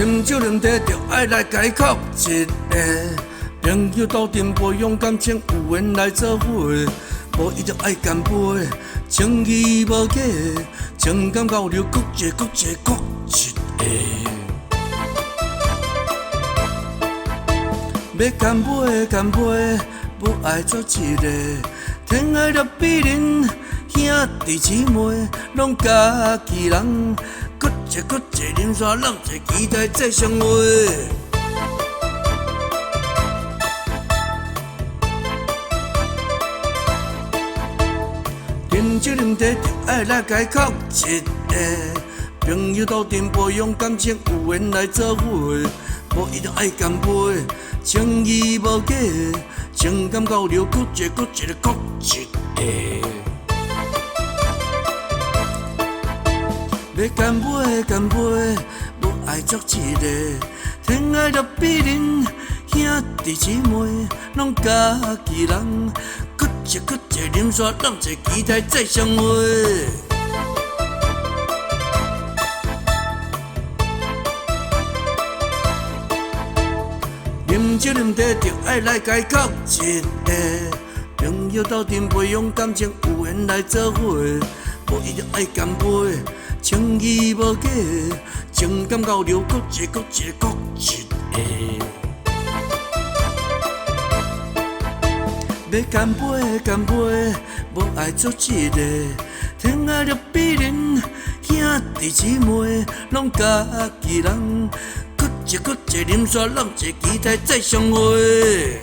啉酒啉茶就爱来解哭一个，朋友斗阵无用感情，有缘来做伙，无伊就爱干杯，情义无假，情感交流，各一个。要干杯，不爱做一个，天爱着比邻，兄弟姊妹拢家己人，各一啉煞，人一期待再相会。啉酒啉茶就爱来解哭一个，朋友斗阵无用感情，有缘来做伙，无伊就爱干杯。情义无假，情感交流，各一个。要干杯，无爱作一个，天爱着比邻，兄弟姊妹拢家己人，各一啉煞，人一期待再相会。啉酒啉茶就爱来解哭一个，朋友斗阵培养感情，有缘来做伙，无伊就爱干杯，情义无假，情感交流，各一个。要干杯，无爱做一个，天爱着比邻，兄弟姊妹拢家己人。一个啉煞，人一期待再相会。